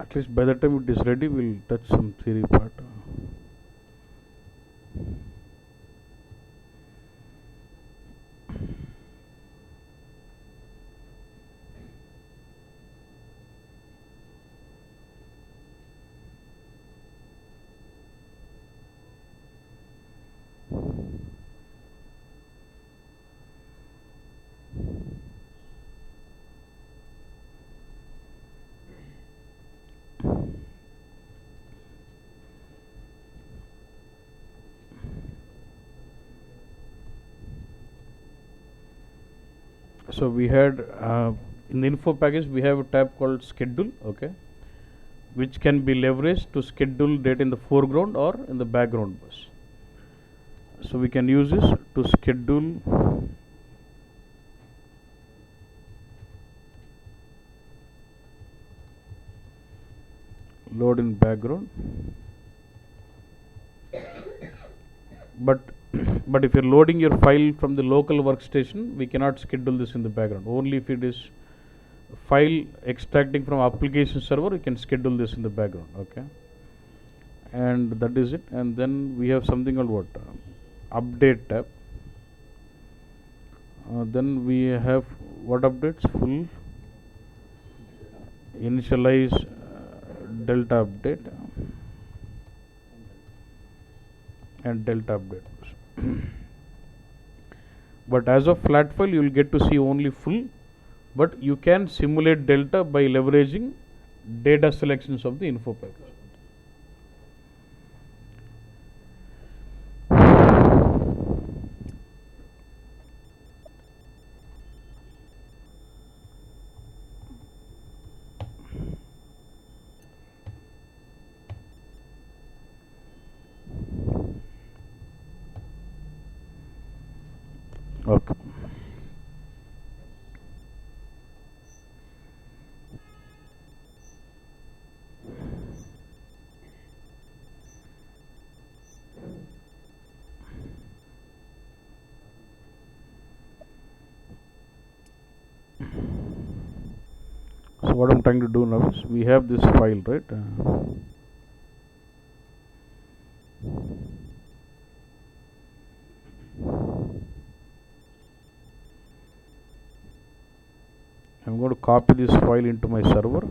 At least by the time it is ready, we'll touch some theory part. So we had in the info package we have a tab called schedule, okay, which can be leveraged to schedule data in the foreground or in the background bus. So we can use this to schedule load in background, but but if you're loading your file from the local workstation, we cannot schedule this in the background. Only if it is file extracting from application server, we can schedule this in the background, okay. And that is it. And then we have something called what, update tab. Then we have what updates, full initialize delta update and delta update. But as of flat file, you will get to see only full, but you can simulate delta by leveraging data selections of the info package. Okay. So what I'm trying to do now is we have this file, right? I'm going to copy this file into my server.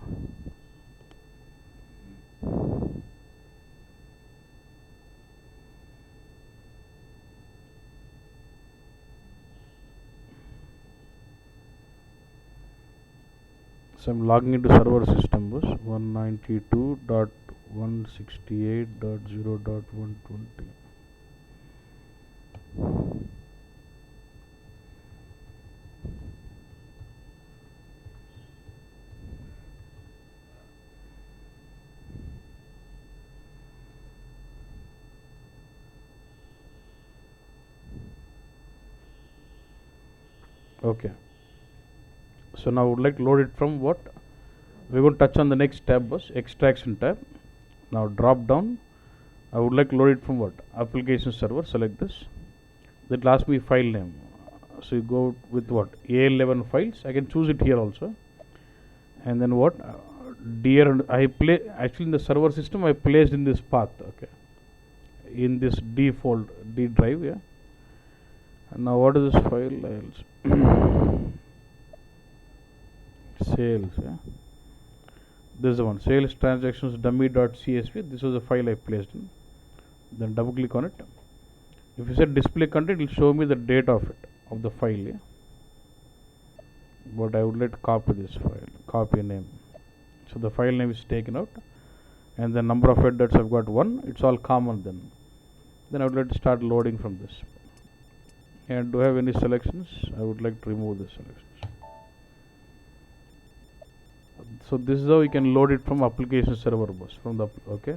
So I'm logging into server system bus 192.168.0.120. Okay. So now I would like to load it from what? We're going to touch on the next tab bus, extraction tab. Now drop down. I would like to load it from what? Application server. Select this. That will ask me file name. So you go with what? A11 files. I can choose it here also. And then what? Dear, I play actually in the server system. I placed in this path. Okay. In this default D drive. Yeah. And now what is this file? Sales, yeah. This is the one, sales transactions dummy.csv. This was the file I placed in. Then double click on it. If you set display content, it will show me the date of it, of the file, yeah. But I would like to copy this file, copy name. So the file name is taken out, and the number of headers I've got 1. It's all common then. Then I would like to start loading from this. And do I have any selections? I would like to remove the selections. So this is how you can load it from application server bus from the okay.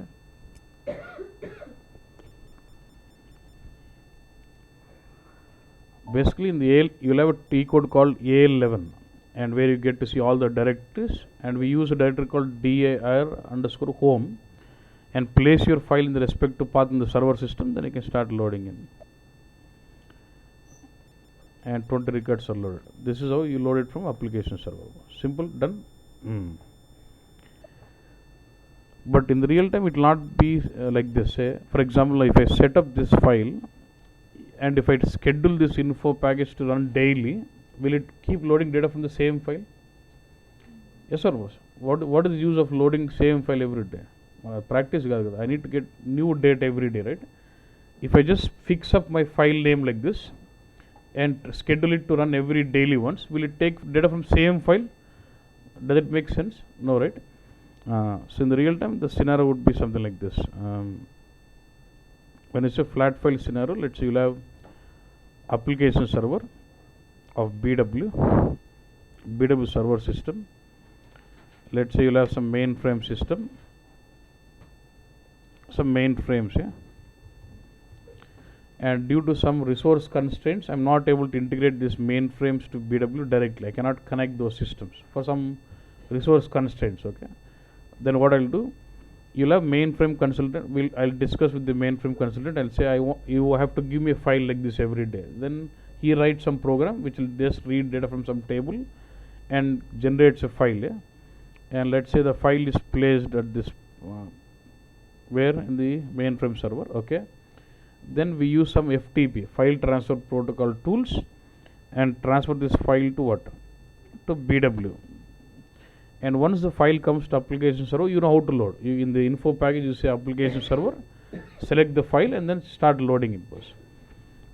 Basically in the AL you'll have a T code called AL11, and where you get to see all the directories, and we use a directory called dir_home and place your file in the respective path in the server system. Then you can start loading in, and 20 records are loaded. This is how you load it from application server. Simple, done. But in the real time, it will not be like this. For example, if I set up this file and if I schedule this info package to run daily, will it keep loading data from the same file? Yes or no? What is the use of loading same file every day? Practice. I need to get new data every day, right? If I just fix up my file name like this and schedule it to run every daily once, will it take data from same file? Does it make sense? No, right? So in the real time, the scenario would be something like this. When it's a flat file scenario, let's say you'll have application server of BW server system. Let's say you'll have some mainframe system, some mainframes, yeah. And due to some resource constraints, I'm not able to integrate these mainframes to BW directly. I cannot connect those systems for some resource constraints. Okay. Then what I'll do, you'll have mainframe consultant. I'll discuss with the mainframe consultant. I'll say you have to give me a file like this every day. Then he writes some program which will just read data from some table and generates a file. Yeah? And let's say the file is placed at this where in the mainframe server. Okay. Then we use some FTP, file transfer protocol tools, and transfer this file to what? To BW. And once the file comes to application server, you know how to load. In the info package, you say application server, select the file, and then start loading it.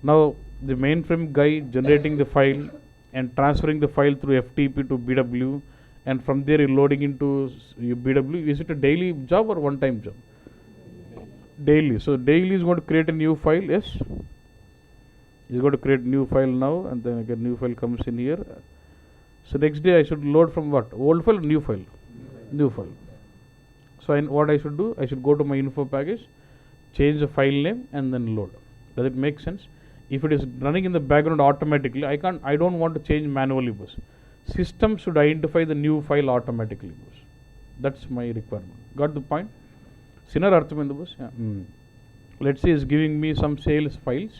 Now the mainframe guy generating the file and transferring the file through FTP to BW, and from there loading into BW. Is it a daily job or one-time job? Daily. So daily is going to create a new file. Yes, he's going to create a new file now, and then again new file comes in here. So next day I should load from what? Old file or new file? New file. So what I should do? I should go to my info package, change the file name, and then load. Does it make sense? If it is running in the background automatically, I don't want to change manually. System should identify the new file automatically. That's my requirement. Got the point? Scenario artham endu boss? Yeah. Let's say he's giving me some sales files.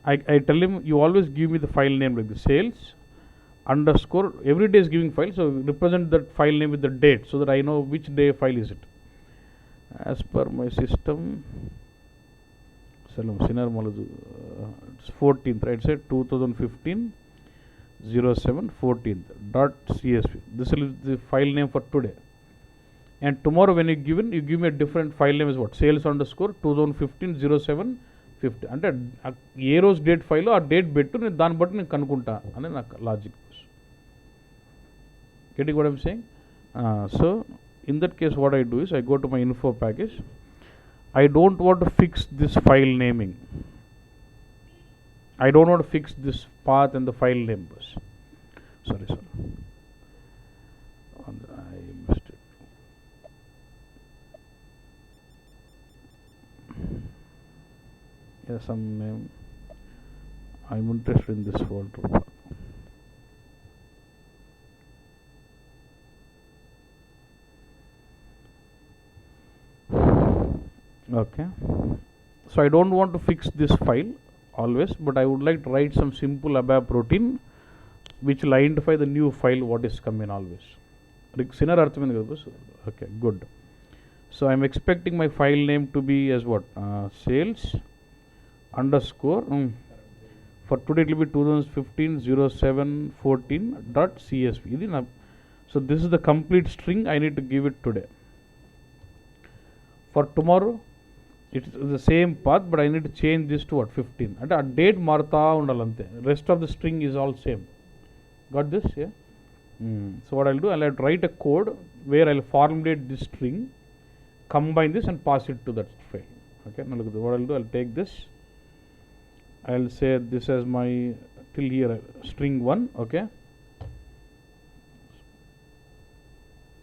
I tell him, you always give me the file name like the sales underscore. Every day is giving file, so represent that file name with the date so that I know which day file is it. As per my system, it's 14th, right? Say 2015 07 14th .csv. This is the file name for today. And tomorrow when you give me a different file name is what? Sales underscore 2015 07 50. అంటే ఏ రోజు date file ఆ date పెట్టు, నేను దాన్ని బట్టి నేను కనుక్కుంటా అని నాకు logic. Getting what I'm saying? So in that case what I do is I go to my info package. I don't want to fix this file naming. I don't want to fix this path and the file name. Sorry. I missed it. Yeah, some name. I'm interested in this folder. Okay. So I don't want to fix this file always, but I would like to write some simple ABAP routine which will identify the new file what is coming always. Okay, good. So I'm expecting my file name to be as what? Sales underscore. For today it will be 2015 07 14 .csv. So this is the complete string I need to give it today. For tomorrow it's the same path, but I need to change this to what? 15. And a date marta undalante. Rest of the string is all same. Got this? Yeah. So what I'll do, I'll have to write a code where I'll formulate this string, combine this and pass it to that file. Okay. Now look at what I'll do. I'll take this. I'll say this as my till here string 1. Okay.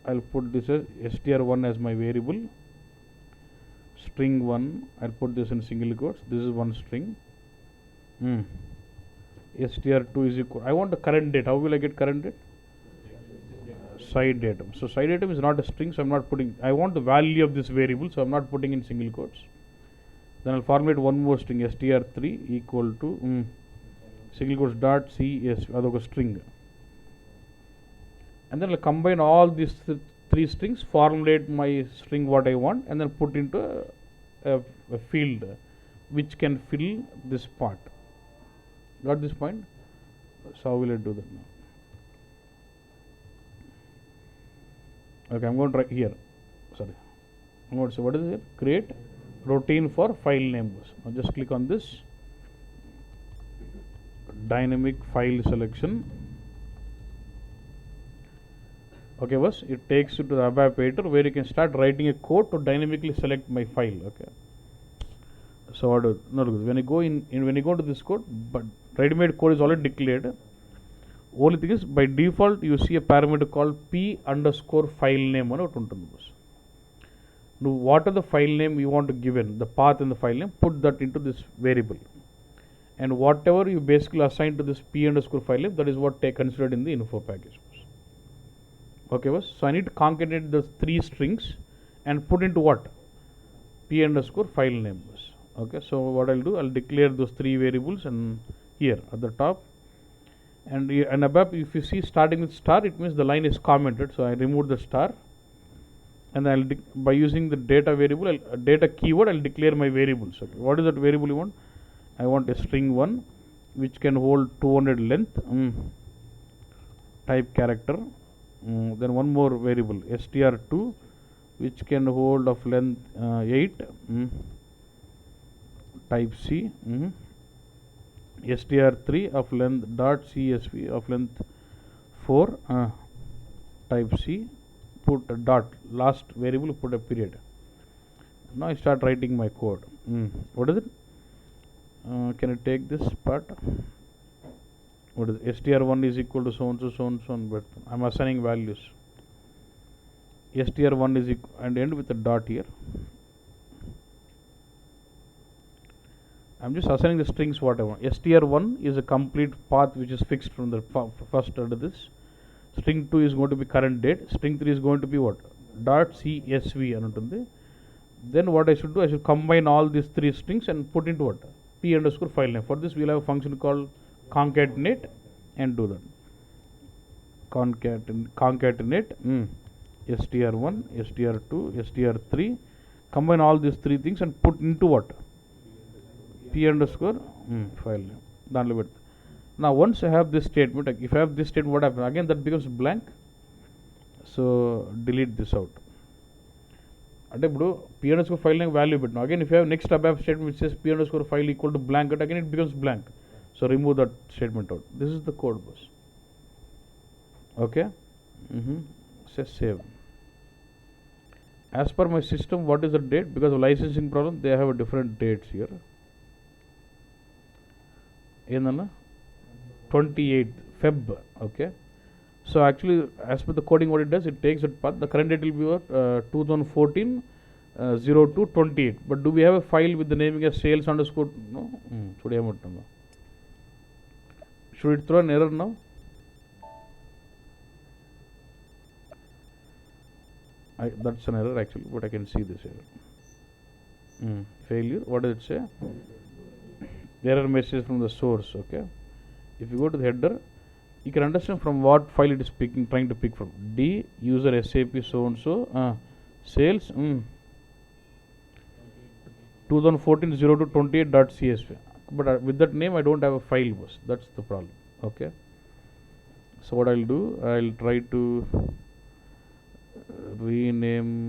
I'll put this as str1 as my variable. String 1, I'll put this in single quotes. This is one string. str2 is equal. I want the current date. How will I get current date? Sy-datum. So sy-datum is not a string, so I'm not putting. I want the value of this variable, so I'm not putting in single quotes. Then I'll formulate one more string, str3 equal to single quotes dot cs, adoka string. And then I'll combine all these three strings, formulate my string what I want, and then put into a field which can fill this part. Got this point? So how will I do that now? Okay, I'm going to write here. Sorry, I'm going to say what is it? Create routine for file name. Now just click on this dynamic file selection. Okay, boss, it takes you to the ABAP editor where you can start writing a code to dynamically select my file. Okay, so what do no, when you go when you go to this code, but ready-made code is already declared. Only thing is, by default you see a parameter called p_file name on it. Now what are the file name you want to give in, the path in the file name, put that into this variable, and whatever you basically assign to this p_file name, that is what they considered in the InfoPackage. Okay, boss. So I need to concatenate the three strings and put into what? p_file name. Okay, so what I'll do, I'll declare those three variables and here at the top, and above, if you see starting with star, it means the line is commented. So I remove the star, and I'll by using the data variable, data keyword, I'll declare my variables. Okay, what is that variable you want? I want a string 1 which can hold 200 length, type character. Then one more variable str2 which can hold of length 8, type C, str3 of length dot csv of length 4, type C, put a dot, last variable put a period. Now I start writing my code. What is it? Can I take this part? What is it? str1 is equal to so and so, but I'm assigning values. str1 is equal, and end with a dot here. I'm just assigning the strings what I want. str1 is a complete path which is fixed from the first under this. String 2 is going to be current date. String 3 is going to be what? Dot csv anutundi. Then what I should do, I should combine all these three strings and put into what? p_file name. For this we'll have a function called concatenate, and do that. Concatenate str1, str2, str3. Combine all these three things and put into what? p_file name. Now once I have this statement, if I have this statement, what happens? Again that becomes blank. So delete this out. అంటే ఇప్పుడు p_file name value పెట్టినా, again if you have next ABAP statement which says p_file equal to blank, again it becomes blank. So remove that statement out. This is the code, boss. Okay, say save. As per my system, what is the date? Because of licensing problem, they have a different dates here. 28th Feb. Okay, so actually as per the coding, what it does, it takes that path. The current date will be what? 2014 02/28. But do we have a file with the naming as sales underscore? No. Should it throw an error now? That's an error actually, but I can see this error. Failure. What does it say? Error message from the source. Okay. If you go to the header, you can understand from what file it is trying to pick from. D user SAP so and so sales 2014 02/28.csv. But with that name I don't have a file, boss. That's the problem. Okay. So what I'll do, I'll try to rename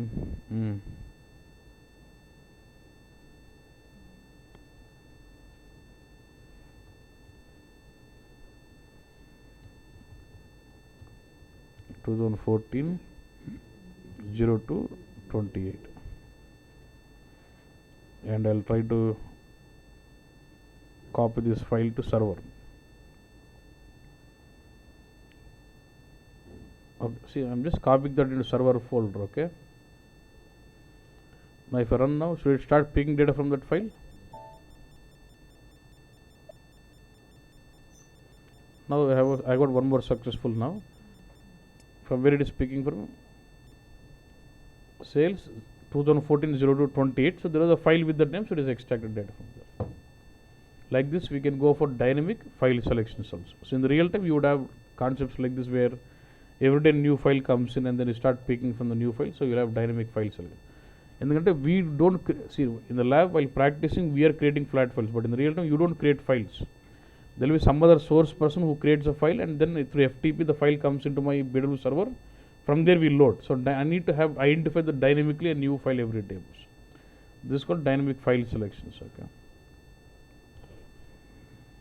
2014 02/28, and I'll try to copy this file to server. Okay, see, I'm just copying that into server folder. Okay, now if I run now, should it start picking data from that file? Now I got one more successful now. From where it is picking from? Sales 2014 02/28. So there is a file with that name, so it is extracted data from there. Like this, we can go for dynamic file selections also. So in the real time, you would have concepts like this where every day new file comes in and then you start picking from the new file, so you'll have dynamic file selection. ఎందుకంటే we don't see in the lab while practicing we are creating flat files, but in the real time you don't create files. There will be some other source person who creates a file, and then through FTP the file comes into my BW server. From there we load. So I need to have identify the dynamically a new file every day. This is called dynamic file selections. Okay.